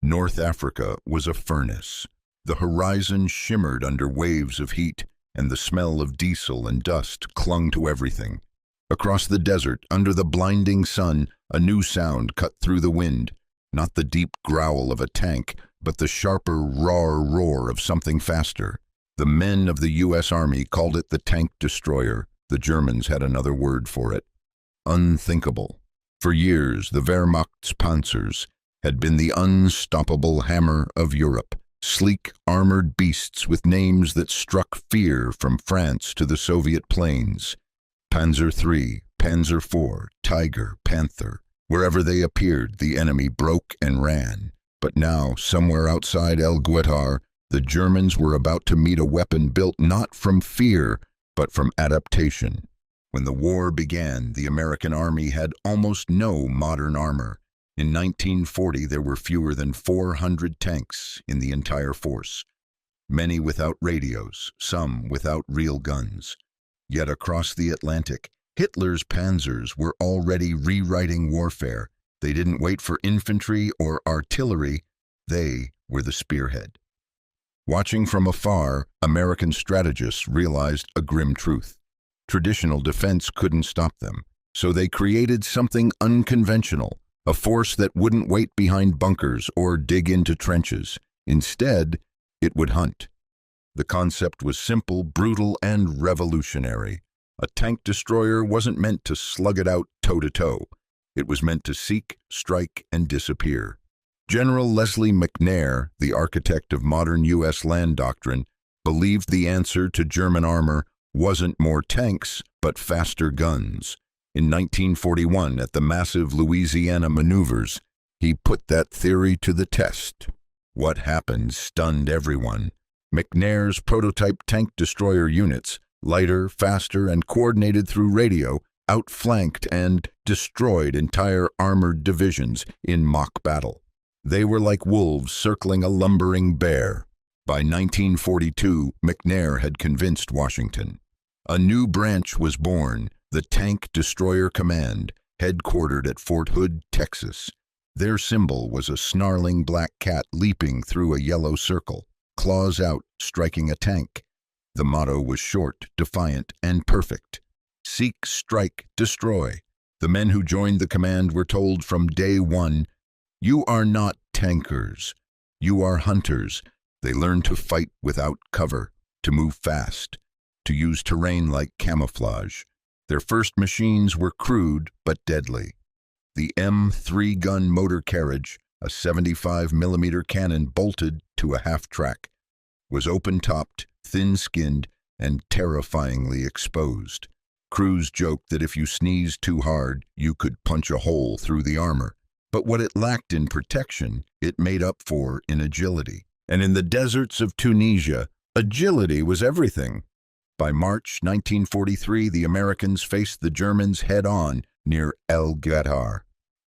North Africa was a furnace. The horizon shimmered under waves of heat, and the smell of diesel and dust clung to everything. Across the desert, under the blinding sun, a new sound cut through the wind. Not the deep growl of a tank, but the sharper, raw roar of something faster. The men of the U.S. Army called it the tank destroyer. The Germans had another word for it. Unthinkable. For years, the Wehrmacht's Panzers had been the unstoppable hammer of Europe. Sleek, armored beasts with names that struck fear from France to the Soviet plains. Panzer III, Panzer IV, Tiger, Panther. Wherever they appeared, the enemy broke and ran. But now, somewhere outside El Guetar, the Germans were about to meet a weapon built not from fear, but from adaptation. When the war began, the American Army had almost no modern armor. In 1940, there were fewer than 400 tanks in the entire force, many without radios, some without real guns. Yet across the Atlantic, Hitler's Panzers were already rewriting warfare. They didn't wait for infantry or artillery. They were the spearhead. Watching from afar, American strategists realized a grim truth. Traditional defense couldn't stop them, so they created something unconventional, a force that wouldn't wait behind bunkers or dig into trenches. Instead, it would hunt. The concept was simple, brutal, and revolutionary. A tank destroyer wasn't meant to slug it out toe-to-toe. It was meant to seek, strike, and disappear. General Leslie McNair, the architect of modern U.S. land doctrine, believed the answer to German armor wasn't more tanks, but faster guns. In 1941, at the massive Louisiana maneuvers, he put that theory to the test. What happened stunned everyone. McNair's prototype tank destroyer units, lighter, faster, and coordinated through radio, outflanked and destroyed entire armored divisions in mock battle. They were like wolves circling a lumbering bear. By 1942, McNair had convinced Washington. A new branch was born, the Tank Destroyer Command, headquartered at Fort Hood, Texas. Their symbol was a snarling black cat leaping through a yellow circle, claws out, striking a tank. The motto was short, defiant, and perfect. Seek, strike, destroy. The men who joined the command were told from day one, "You are not tankers. You are hunters." They learned to fight without cover, to move fast, to use terrain like camouflage. Their first machines were crude but deadly. The M3 gun motor carriage, a 75mm cannon bolted to a half-track, was open-topped, thin-skinned, and terrifyingly exposed. Crews joked that if you sneezed too hard, you could punch a hole through the armor. But what it lacked in protection, it made up for in agility. And in the deserts of Tunisia, agility was everything. By March 1943, the Americans faced the Germans head-on near El Guetar.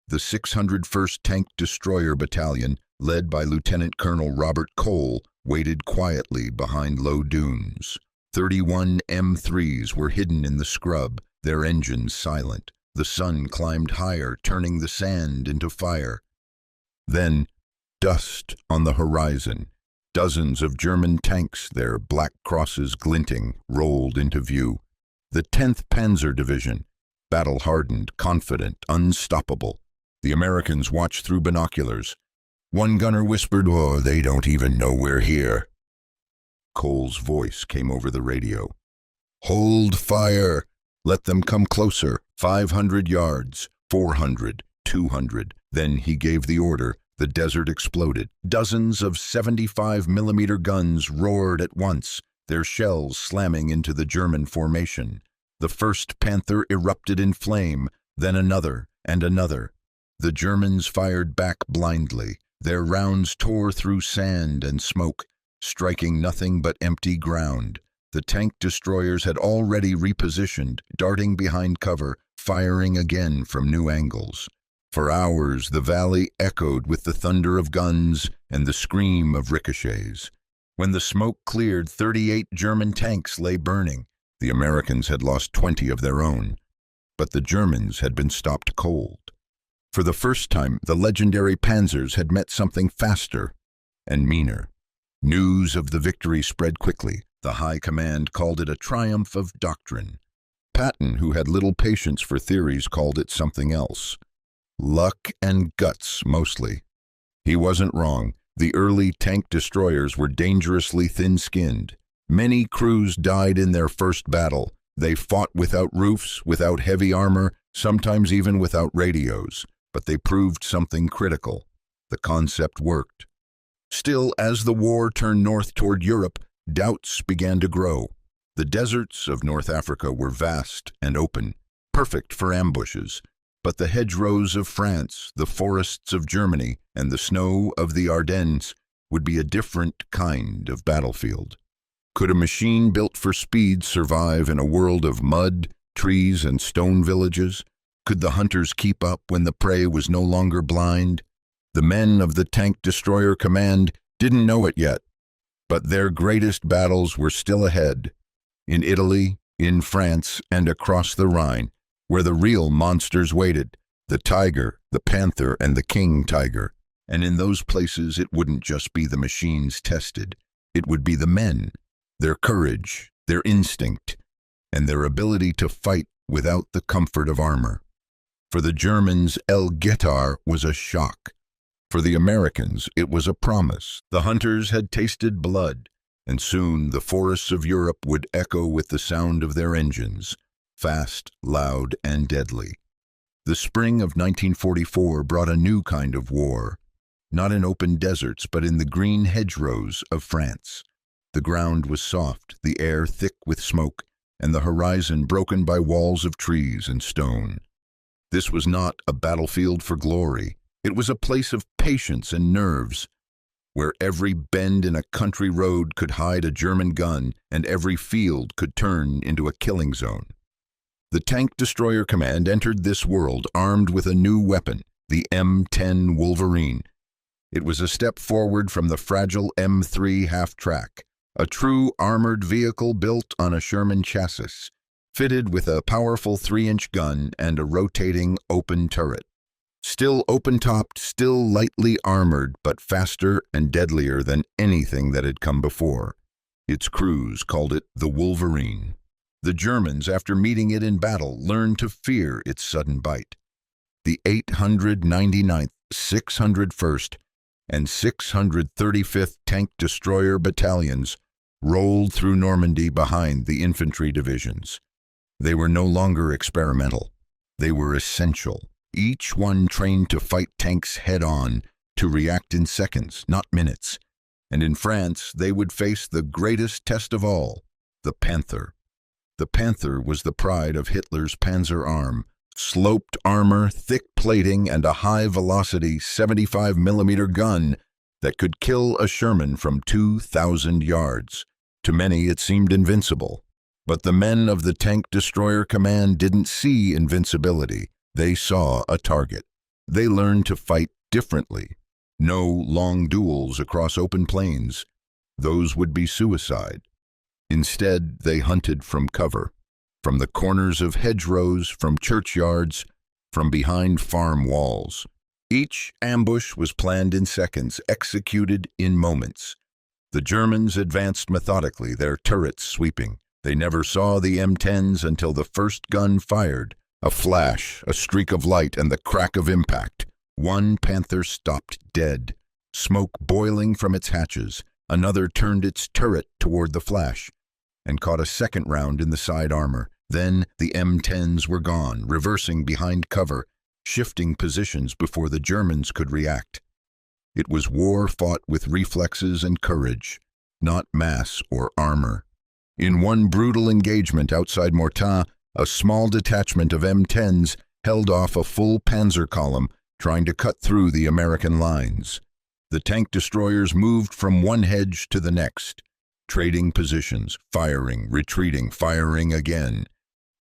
The 601st Tank Destroyer Battalion, led by Lieutenant Colonel Robert Cole, waited quietly behind low dunes. 31 M3s were hidden in the scrub, their engines silent. The sun climbed higher, turning the sand into fire. Then, dust on the horizon. Dozens of German tanks, their black crosses glinting, rolled into view. The 10th Panzer Division, battle-hardened, confident, unstoppable. The Americans watched through binoculars. One gunner whispered, "Oh, they don't even know we're here." Cole's voice came over the radio. "Hold fire! Let them come closer. 500 yards, 400, 200. Then he gave the order. The desert exploded. Dozens of 75mm guns roared at once, their shells slamming into the German formation. The first Panther erupted in flame, then another and another. The Germans fired back blindly. Their rounds tore through sand and smoke, striking nothing but empty ground. The tank destroyers had already repositioned, darting behind cover, firing again from new angles. For hours, the valley echoed with the thunder of guns and the scream of ricochets. When the smoke cleared, 38 German tanks lay burning. The Americans had lost 20 of their own, but the Germans had been stopped cold. For the first time, the legendary Panzers had met something faster and meaner. News of the victory spread quickly. The High Command called it a triumph of doctrine. Patton, who had little patience for theories, called it something else. Luck and guts, mostly. He wasn't wrong. The early tank destroyers were dangerously thin-skinned. Many crews died in their first battle. They fought without roofs, without heavy armor, sometimes even without radios. But they proved something critical. The concept worked. Still, as the war turned north toward Europe, doubts began to grow. The deserts of North Africa were vast and open, perfect for ambushes. But the hedgerows of France, the forests of Germany, and the snow of the Ardennes would be a different kind of battlefield. Could a machine built for speed survive in a world of mud, trees, and stone villages? Could the hunters keep up when the prey was no longer blind? The men of the Tank Destroyer Command didn't know it yet, but their greatest battles were still ahead. In Italy, in France, and across the Rhine, where the real monsters waited, the tiger, the panther, and the king tiger. And in those places it wouldn't just be the machines tested, it would be the men, their courage, their instinct, and their ability to fight without the comfort of armor. For the Germans, El Guetar was a shock. For the Americans, it was a promise. The hunters had tasted blood, and soon the forests of Europe would echo with the sound of their engines, fast, loud, and deadly. The spring of 1944 brought a new kind of war, not in open deserts, but in the green hedgerows of France. The ground was soft, the air thick with smoke, and the horizon broken by walls of trees and stone. This was not a battlefield for glory. It was a place of patience and nerves, where every bend in a country road could hide a German gun and every field could turn into a killing zone. The Tank Destroyer Command entered this world armed with a new weapon, the M10 Wolverine. It was a step forward from the fragile M3 half-track, a true armored vehicle built on a Sherman chassis, fitted with a powerful 3-inch gun and a rotating open turret. Still open-topped, still lightly armored, but faster and deadlier than anything that had come before. Its crews called it the Wolverine. The Germans, after meeting it in battle, learned to fear its sudden bite. The 899th, 601st, and 635th Tank Destroyer Battalions rolled through Normandy behind the infantry divisions. They were no longer experimental. They were essential. Each one trained to fight tanks head-on, to react in seconds, not minutes. And in France, they would face the greatest test of all, the Panther. The Panther was the pride of Hitler's Panzer arm, sloped armor, thick plating, and a high-velocity 75mm gun that could kill a Sherman from 2,000 yards. To many, it seemed invincible. But the men of the Tank Destroyer Command didn't see invincibility. They saw a target. They learned to fight differently. No long duels across open plains. Those would be suicide. Instead, they hunted from cover, from the corners of hedgerows, from churchyards, from behind farm walls. Each ambush was planned in seconds, executed in moments. The Germans advanced methodically, their turrets sweeping. They never saw the M10s until the first gun fired. A flash, a streak of light, and the crack of impact. One Panther stopped dead, smoke boiling from its hatches. Another turned its turret toward the flash and caught a second round in the side armor. Then the M10s were gone, reversing behind cover, shifting positions before the Germans could react. It was war fought with reflexes and courage, not mass or armor. In one brutal engagement outside Mortain, a small detachment of M10s held off a full panzer column trying to cut through the American lines. The tank destroyers moved from one hedge to the next, trading positions, firing, retreating, firing again.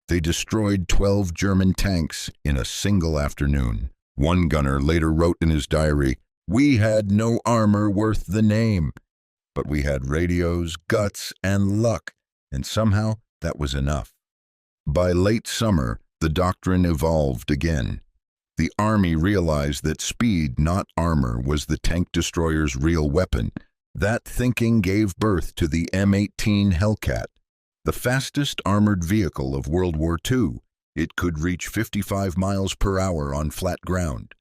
They destroyed 12 German tanks in a single afternoon. One gunner later wrote in his diary, "We had no armor worth the name, but we had radios, guts, and luck, and somehow that was enough." By late summer, the doctrine evolved again. The Army realized that speed, not armor, was the tank destroyer's real weapon. That thinking gave birth to the M18 Hellcat, the fastest armored vehicle of World War II. It could reach 55 miles per hour on flat ground.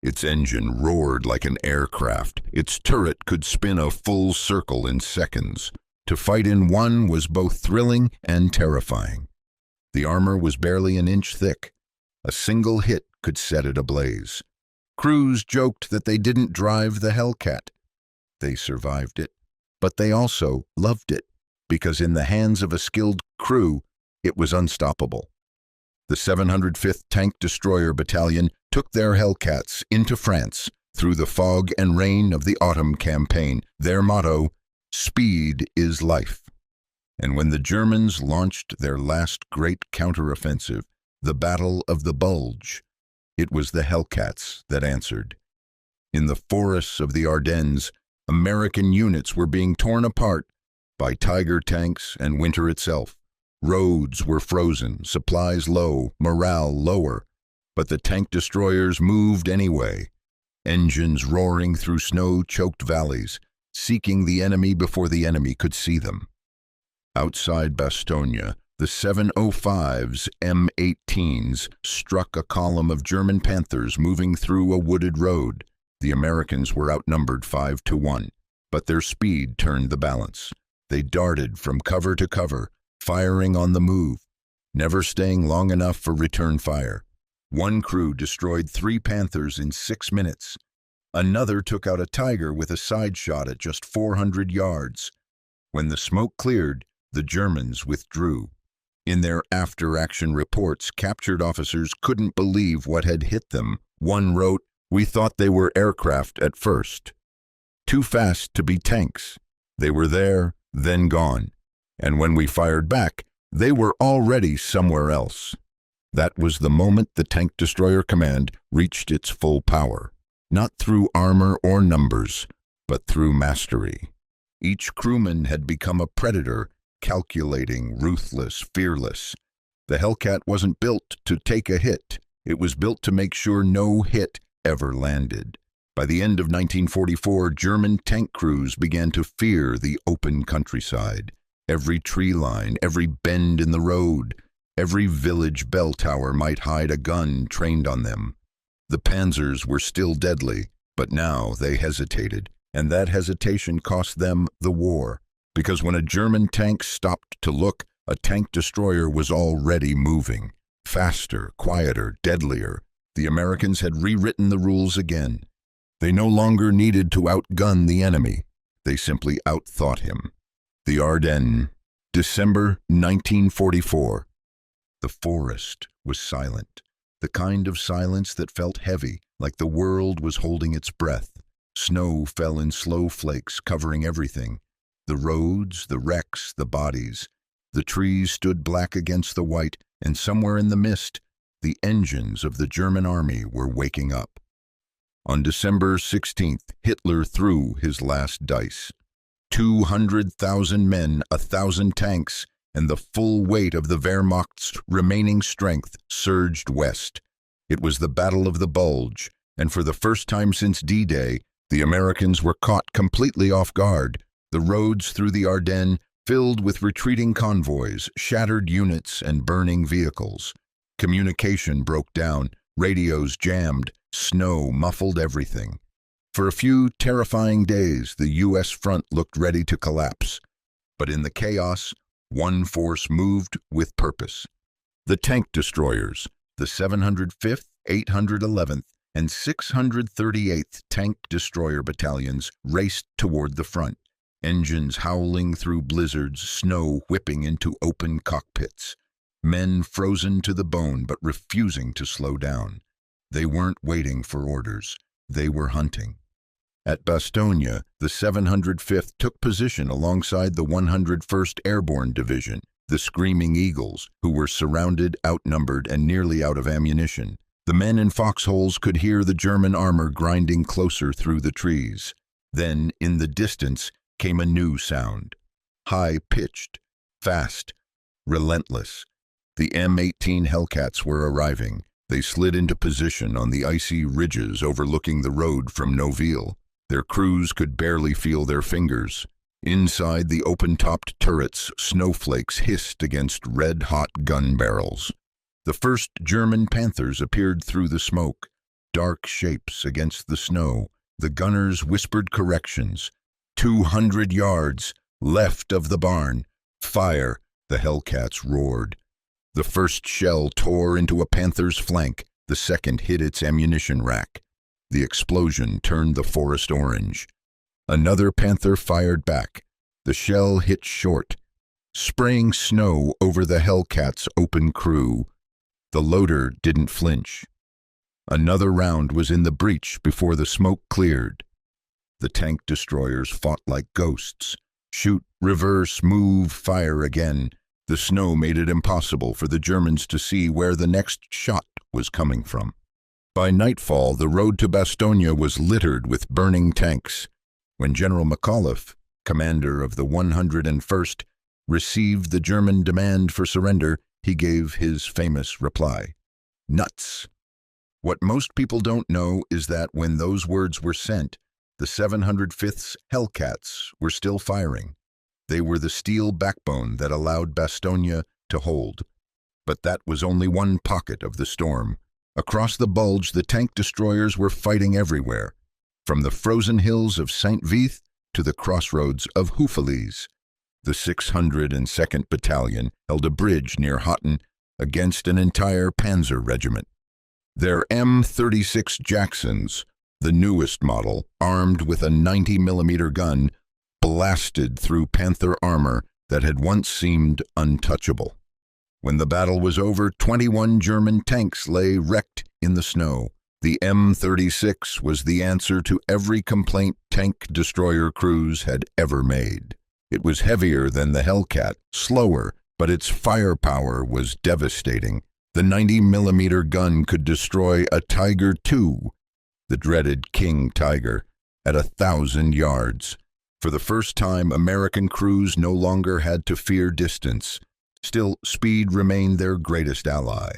Its engine roared like an aircraft. Its turret could spin a full circle in seconds. To fight in one was both thrilling and terrifying. The armor was barely an inch thick. A single hit could set it ablaze. Crews joked that they didn't drive the Hellcat. They survived it, but they also loved it, because in the hands of a skilled crew, it was unstoppable. The 705th Tank Destroyer Battalion took their Hellcats into France through the fog and rain of the autumn campaign. Their motto, "Speed is life." And when the Germans launched their last great counteroffensive, the Battle of the Bulge, it was the Hellcats that answered. In the forests of the Ardennes, American units were being torn apart by Tiger tanks and winter itself. Roads were frozen, supplies low, morale lower, but the tank destroyers moved anyway, engines roaring through snow-choked valleys, seeking the enemy before the enemy could see them. Outside Bastogne, the 705's M18s struck a column of German Panthers moving through a wooded road. The Americans were outnumbered 5-1, but their speed turned the balance. They darted from cover to cover, firing on the move, never staying long enough for return fire. One crew destroyed 3 Panthers in 6 minutes. Another took out a Tiger with a side shot at just 400 yards. When the smoke cleared, the Germans withdrew. In their after-action reports, captured officers couldn't believe what had hit them. One wrote, "We thought they were aircraft at first. Too fast to be tanks. They were there, then gone. And when we fired back, they were already somewhere else." That was the moment the Tank Destroyer Command reached its full power, not through armor or numbers, but through mastery. Each crewman had become a predator, calculating, ruthless, fearless. The Hellcat wasn't built to take a hit. It was built to make sure no hit ever landed. By the end of 1944, German tank crews began to fear the open countryside. Every tree line, every bend in the road, every village bell tower might hide a gun trained on them. The Panzers were still deadly, but now they hesitated, and that hesitation cost them the war. Because when a German tank stopped to look, a tank destroyer was already moving. Faster, quieter, deadlier. The Americans had rewritten the rules again. They no longer needed to outgun the enemy. They simply outthought him. The Ardennes, December 1944. The forest was silent, the kind of silence that felt heavy, like the world was holding its breath. Snow fell in slow flakes, covering everything. The roads, the wrecks, the bodies. The trees stood black against the white, and somewhere in the mist, the engines of the German army were waking up. On December 16th, Hitler threw his last dice. 200,000 men, 1,000 tanks, and the full weight of the Wehrmacht's remaining strength surged west. It was the Battle of the Bulge, and for the first time since D-Day, the Americans were caught completely off guard. The roads through the Ardennes filled with retreating convoys, shattered units, and burning vehicles. Communication broke down, radios jammed, snow muffled everything. For a few terrifying days, the U.S. front looked ready to collapse. But in the chaos, one force moved with purpose. The tank destroyers, the 705th, 811th, and 638th Tank Destroyer Battalions raced toward the front, engines howling through blizzards, snow whipping into open cockpits. Men frozen to the bone but refusing to slow down. They weren't waiting for orders. They were hunting. At Bastogne, the 705th took position alongside the 101st Airborne Division, the Screaming Eagles, who were surrounded, outnumbered, and nearly out of ammunition. The men in foxholes could hear the German armor grinding closer through the trees. Then, in the distance, came a new sound. High-pitched, fast, relentless. The M18 Hellcats were arriving, They slid into position on the icy ridges overlooking the road from Noville. Their crews could barely feel their fingers. Inside the open-topped turrets, snowflakes hissed against red-hot gun barrels. The first German Panthers appeared through the smoke, dark shapes against the snow. The gunners whispered corrections. 200 yards, left of the barn. Fire, the Hellcats roared. The first shell tore into a Panther's flank. The second hit its ammunition rack. The explosion turned the forest orange. Another Panther fired back. The shell hit short, spraying snow over the Hellcats' open crew. The loader didn't flinch. Another round was in the breach before the smoke cleared. The tank destroyers fought like ghosts. Shoot, reverse, move, fire again. The snow made it impossible for the Germans to see where the next shot was coming from. By nightfall, the road to Bastogne was littered with burning tanks. When General McAuliffe, commander of the 101st, received the German demand for surrender, he gave his famous reply, "Nuts." What most people don't know is that when those words were sent, the 705th's Hellcats were still firing. They were the steel backbone that allowed Bastogne to hold. But that was only one pocket of the storm. Across the bulge, the tank destroyers were fighting everywhere, from the frozen hills of Saint-Vith to the crossroads of Houffalize. The 602nd Battalion held a bridge near Hotten against an entire Panzer regiment. Their M36 Jacksons, the newest model, armed with a 90mm gun, blasted through Panther armor that had once seemed untouchable. When the battle was over, 21 German tanks lay wrecked in the snow. The M36 was the answer to every complaint tank destroyer crews had ever made. It was heavier than the Hellcat, slower, but its firepower was devastating. The 90mm gun could destroy a Tiger II, the dreaded King Tiger, at 1,000 yards. For the first time, American crews no longer had to fear distance. Still, speed remained their greatest ally.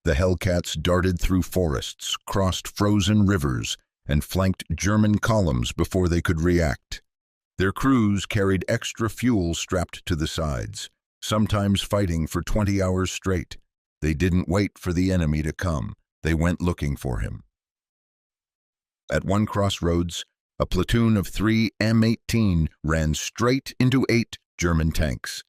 The Hellcats darted through forests, crossed frozen rivers, and flanked German columns before they could react. Their crews carried extra fuel strapped to the sides, sometimes fighting for 20 hours straight. They didn't wait for the enemy to come. They went looking for him. At one crossroads, a platoon of 3 M18 ran straight into 8 German tanks.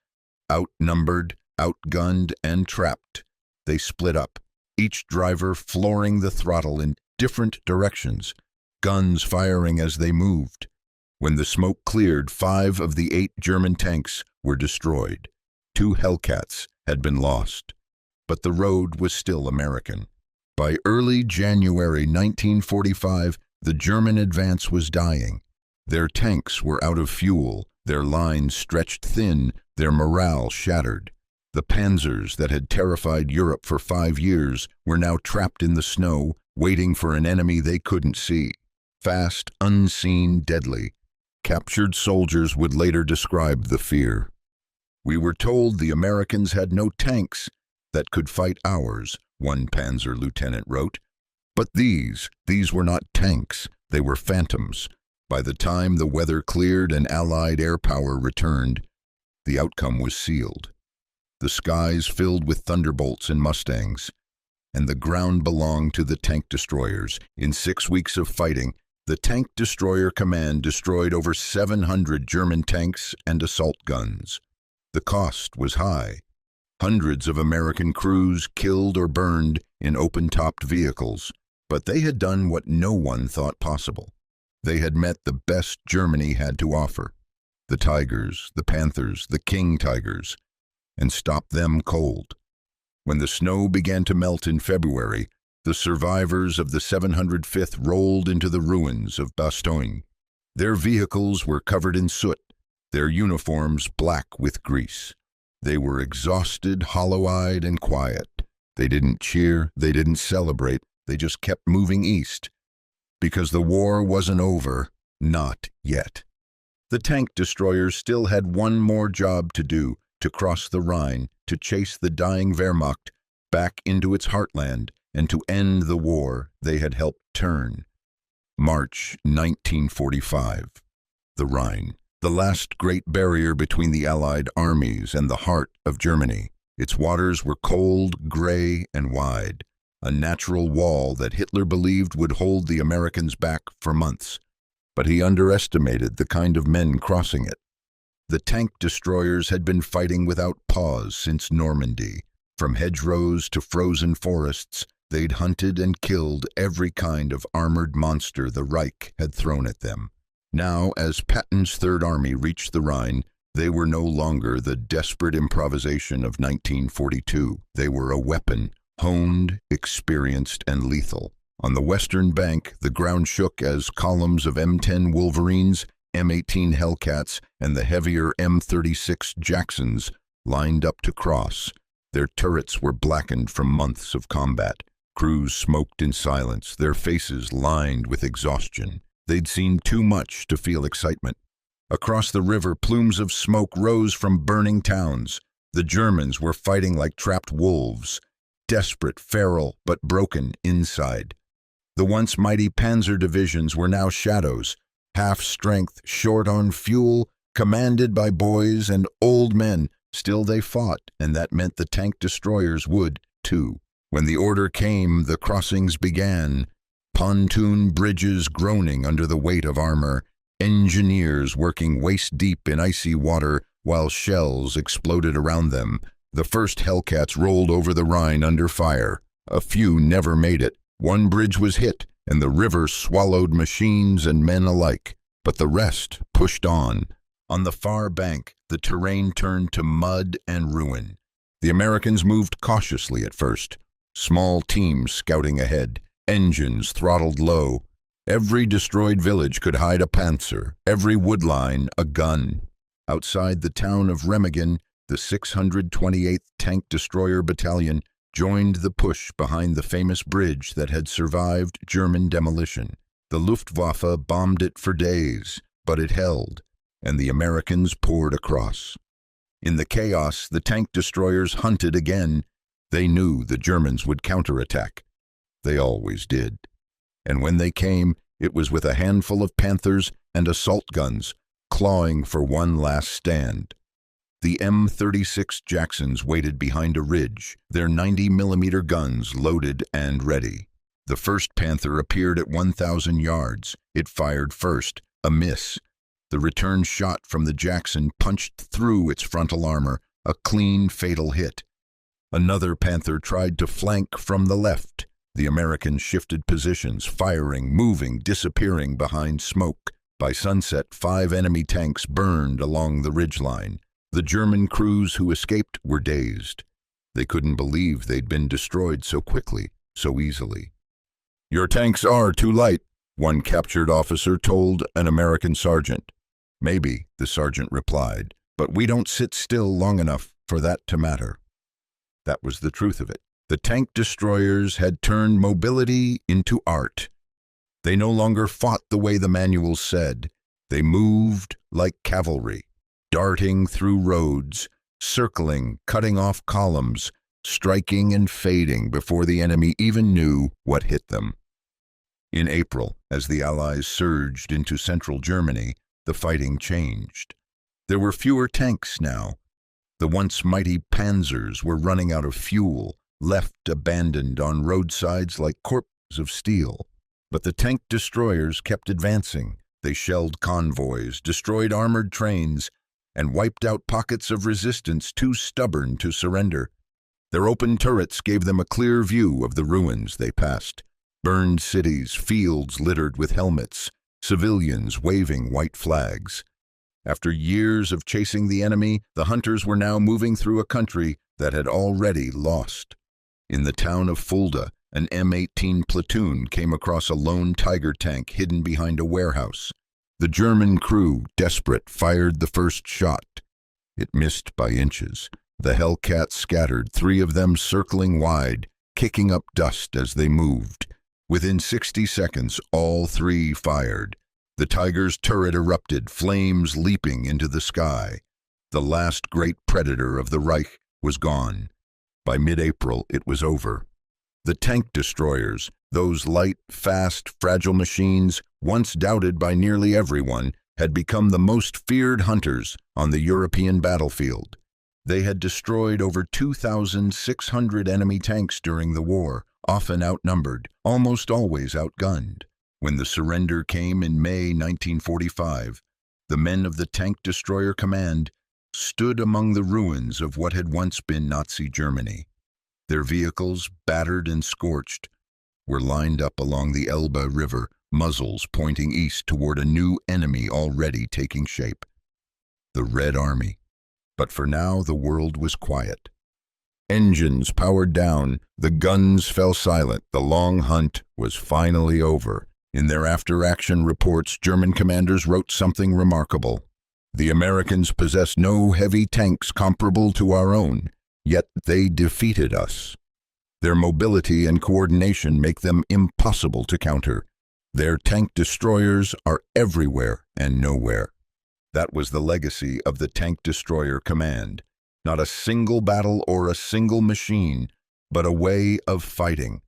Outnumbered, outgunned, and trapped, they split up, each driver flooring the throttle in different directions, guns firing as they moved. When the smoke cleared, 5 of the 8 German tanks were destroyed. 2 Hellcats had been lost. But the road was still American. By early January 1945, the German advance was dying. Their tanks were out of fuel, their lines stretched thin, their morale shattered. The Panzers that had terrified Europe for 5 years were now trapped in the snow, waiting for an enemy they couldn't see. Fast, unseen, deadly. Captured soldiers would later describe the fear. "We were told the Americans had no tanks that could fight ours," one Panzer lieutenant wrote. But these were not tanks, they were phantoms. By the time the weather cleared and Allied air power returned, the outcome was sealed. The skies filled with Thunderbolts and Mustangs, and the ground belonged to the tank destroyers. In 6 weeks of fighting, the Tank Destroyer Command destroyed over 700 German tanks and assault guns. The cost was high. Hundreds of American crews killed or burned in open-topped vehicles. But they had done what no one thought possible. They had met the best Germany had to offer. The Tigers, the Panthers, the King Tigers, and stopped them cold. When the snow began to melt in February, the survivors of the 705th rolled into the ruins of Bastogne. Their vehicles were covered in soot, their uniforms black with grease. They were exhausted, hollow-eyed, and quiet. They didn't cheer, they didn't celebrate, they just kept moving east. Because the war wasn't over, not yet. The tank destroyers still had one more job to do, to cross the Rhine, to chase the dying Wehrmacht back into its heartland and to end the war they had helped turn. March 1945. The Rhine, the last great barrier between the Allied armies and the heart of Germany. Its waters were cold, gray, and wide, a natural wall that Hitler believed would hold the Americans back for months. But he underestimated the kind of men crossing it. The tank destroyers had been fighting without pause since Normandy. From hedgerows to frozen forests, they'd hunted and killed every kind of armored monster the Reich had thrown at them. Now, as Patton's Third Army reached the Rhine, they were no longer the desperate improvisation of 1942. They were a weapon, honed, experienced, and lethal. On the western bank, the ground shook as columns of M10 Wolverines, M18 Hellcats, and the heavier M36 Jacksons lined up to cross. Their turrets were blackened from months of combat. Crews smoked in silence, their faces lined with exhaustion. They'd seen too much to feel excitement. Across the river, plumes of smoke rose from burning towns. The Germans were fighting like trapped wolves, desperate, feral, but broken inside. The once mighty Panzer divisions were now shadows, half-strength, short on fuel, commanded by boys and old men. Still they fought, and that meant the tank destroyers would, too. When the order came, the crossings began. Pontoon bridges groaning under the weight of armor, engineers working waist-deep in icy water while shells exploded around them. The first Hellcats rolled over the Rhine under fire. A few never made it. One bridge was hit, and the river swallowed machines and men alike. But the rest pushed on. On the far bank, the terrain turned to mud and ruin. The Americans moved cautiously at first, small teams scouting ahead, engines throttled low. Every destroyed village could hide a Panzer, every wood line a gun. Outside the town of Remagen, the 628th Tank Destroyer Battalion joined the push behind the famous bridge that had survived German demolition. The Luftwaffe bombed it for days, but it held, and the Americans poured across. In the chaos, the tank destroyers hunted again. They knew the Germans would counterattack. They always did. And when they came, it was with a handful of Panthers and assault guns, clawing for one last stand. The M36 Jacksons waited behind a ridge, their 90mm guns loaded and ready. The first Panther appeared at 1,000 yards. It fired first, a miss. The return shot from the Jackson punched through its frontal armor, a clean, fatal hit. Another Panther tried to flank from the left. The Americans shifted positions, firing, moving, disappearing behind smoke. By sunset, 5 enemy tanks burned along the ridgeline. The German crews who escaped were dazed. They couldn't believe they'd been destroyed so quickly, so easily. "Your tanks are too light," one captured officer told an American sergeant. "Maybe," the sergeant replied, "but we don't sit still long enough for that to matter." That was the truth of it. The tank destroyers had turned mobility into art. They no longer fought the way the manuals said. They moved like cavalry, darting through roads, circling, cutting off columns, striking and fading before the enemy even knew what hit them. In April, as the Allies surged into central Germany, the fighting changed. There were fewer tanks now. The once mighty Panzers were running out of fuel, left abandoned on roadsides like corpses of steel. But the tank destroyers kept advancing. They shelled convoys, destroyed armored trains, and wiped out pockets of resistance too stubborn to surrender. Their open turrets gave them a clear view of the ruins they passed. Burned cities, fields littered with helmets, civilians waving white flags. After years of chasing the enemy, the hunters were now moving through a country that had already lost. In the town of Fulda, an M18 platoon came across a lone Tiger tank hidden behind a warehouse. The German crew, desperate, fired the first shot. It missed by inches. The Hellcats scattered, 3 of them circling wide, kicking up dust as they moved. Within 60 seconds, all 3 fired. The Tiger's turret erupted, flames leaping into the sky. The last great predator of the Reich was gone. By mid-April, it was over. The tank destroyers, those light, fast, fragile machines, once doubted by nearly everyone, had become the most feared hunters on the European battlefield. They had destroyed over 2,600 enemy tanks during the war, often outnumbered, almost always outgunned. When the surrender came in May 1945, the men of the Tank Destroyer Command stood among the ruins of what had once been Nazi Germany. Their vehicles, battered and scorched, were lined up along the Elbe River, muzzles pointing east toward a new enemy already taking shape: the Red Army. But for now, the world was quiet. Engines powered down, the guns fell silent, the long hunt was finally over. In their after-action reports, German commanders wrote something remarkable. The Americans possess no heavy tanks comparable to our own, yet they defeated us. Their mobility and coordination make them impossible to counter. Their tank destroyers are everywhere and nowhere. That was the legacy of the Tank Destroyer Command. Not a single battle or a single machine, but a way of fighting.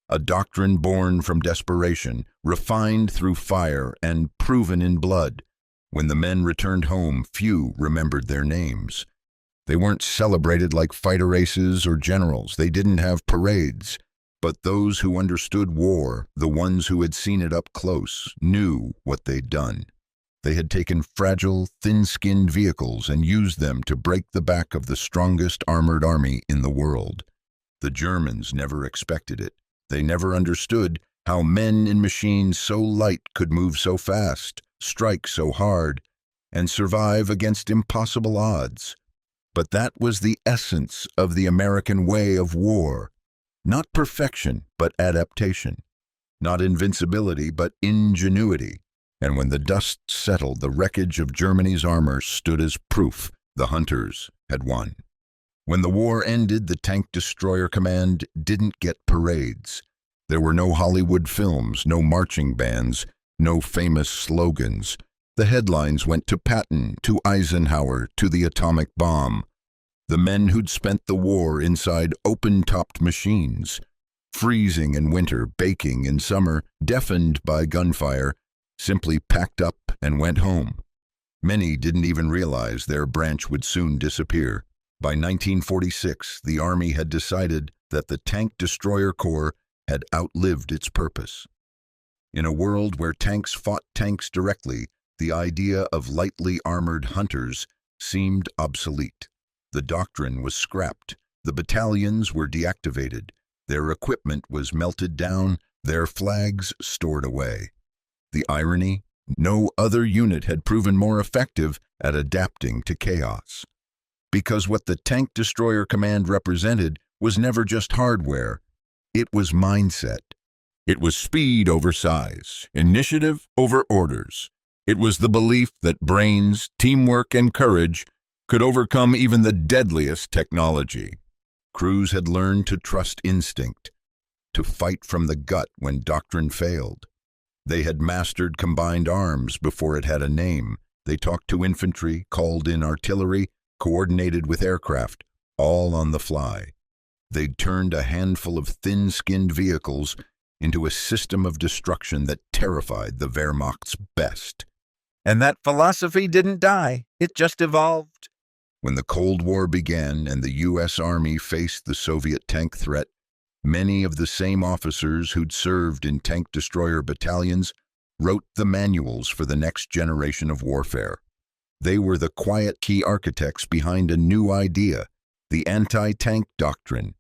A doctrine born from desperation, refined through fire and proven in blood. When the men returned home, few remembered their names. They weren't celebrated like fighter aces or generals. They didn't have parades. But those who understood war, the ones who had seen it up close, knew what they'd done. They had taken fragile, thin-skinned vehicles and used them to break the back of the strongest armored army in the world. The Germans never expected it. They never understood how men in machines so light could move so fast, strike so hard, and survive against impossible odds. But that was the essence of the American way of war. Not perfection, but adaptation. Not invincibility, but ingenuity. And when the dust settled, the wreckage of Germany's armor stood as proof the hunters had won. When the war ended, the Tank Destroyer Command didn't get parades. There were no Hollywood films, no marching bands, no famous slogans. The headlines went to Patton, to Eisenhower, to the atomic bomb. The men who'd spent the war inside open-topped machines, freezing in winter, baking in summer, deafened by gunfire, simply packed up and went home. Many didn't even realize their branch would soon disappear. By 1946, the Army had decided that the Tank Destroyer Corps had outlived its purpose. In a world where tanks fought tanks directly, the idea of lightly armored hunters seemed obsolete. The doctrine was scrapped. The battalions were deactivated. Their equipment was melted down, their flags stored away. The irony? No other unit had proven more effective at adapting to chaos. Because what the Tank Destroyer Command represented was never just hardware. It was mindset. It was speed over size, initiative over orders. It was the belief that brains, teamwork, and courage could overcome even the deadliest technology. Crews had learned to trust instinct, to fight from the gut when doctrine failed. They had mastered combined arms before it had a name. They talked to infantry, called in artillery, coordinated with aircraft, all on the fly. They'd turned a handful of thin-skinned vehicles into a system of destruction that terrified the Wehrmacht's best. And that philosophy didn't die. It just evolved. When the Cold War began and the U.S. Army faced the Soviet tank threat, many of the same officers who'd served in tank destroyer battalions wrote the manuals for the next generation of warfare. They were the quiet key architects behind a new idea, the anti-tank doctrine.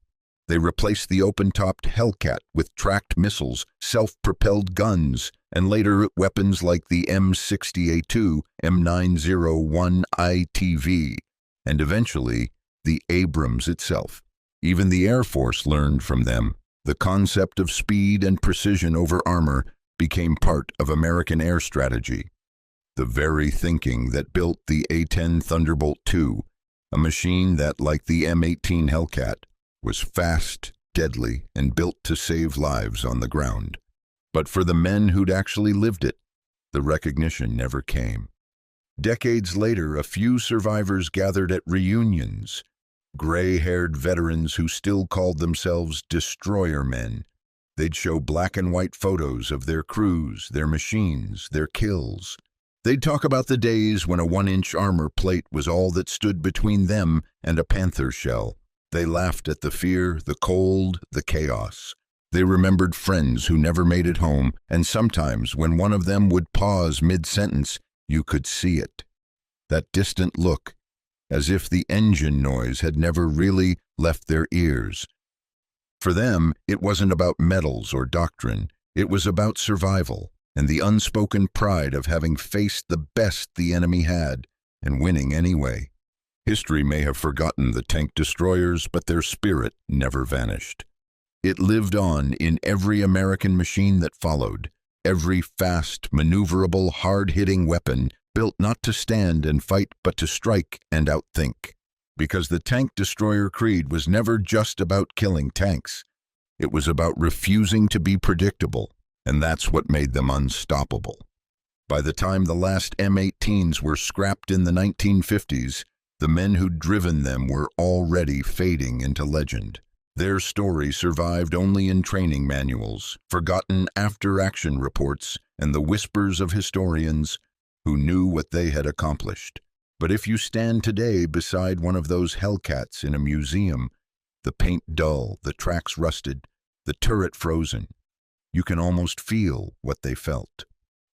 They replaced the open-topped Hellcat with tracked missiles, self-propelled guns, and later weapons like the M60A2, M901 ITV, and eventually the Abrams itself. Even the Air Force learned from them. The concept of speed and precision over armor became part of American air strategy. The very thinking that built the A-10 Thunderbolt II, a machine that, like the M18 Hellcat, was fast, deadly, and built to save lives on the ground. But for the men who'd actually lived it, the recognition never came. Decades later, a few survivors gathered at reunions. Gray-haired veterans who still called themselves destroyer men. They'd show black and white photos of their crews, their machines, their kills. They'd talk about the days when a 1-inch armor plate was all that stood between them and a Panther shell. They laughed at the fear, the cold, the chaos. They remembered friends who never made it home, and sometimes when one of them would pause mid-sentence, you could see it. That distant look, as if the engine noise had never really left their ears. For them, it wasn't about medals or doctrine. It was about survival and the unspoken pride of having faced the best the enemy had and winning anyway. History may have forgotten the tank destroyers, but their spirit never vanished. It lived on in every American machine that followed, every fast, maneuverable, hard-hitting weapon built not to stand and fight but to strike and outthink. Because the tank destroyer creed was never just about killing tanks. It was about refusing to be predictable, and that's what made them unstoppable. By the time the last M18s were scrapped in the 1950s, the men who'd driven them were already fading into legend. Their story survived only in training manuals, forgotten after-action reports, and the whispers of historians who knew what they had accomplished. But if you stand today beside one of those Hellcats in a museum, the paint dull, the tracks rusted, the turret frozen, you can almost feel what they felt.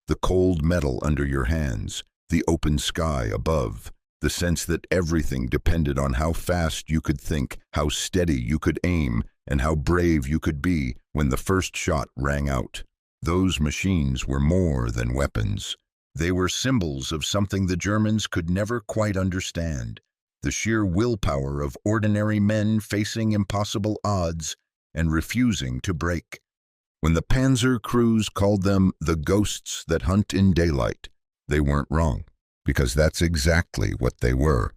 The cold metal under your hands, the open sky above, the sense that everything depended on how fast you could think, how steady you could aim, and how brave you could be when the first shot rang out. Those machines were more than weapons. They were symbols of something the Germans could never quite understand, the sheer willpower of ordinary men facing impossible odds and refusing to break. When the Panzer crews called them the ghosts that hunt in daylight, they weren't wrong, because that's exactly what they were.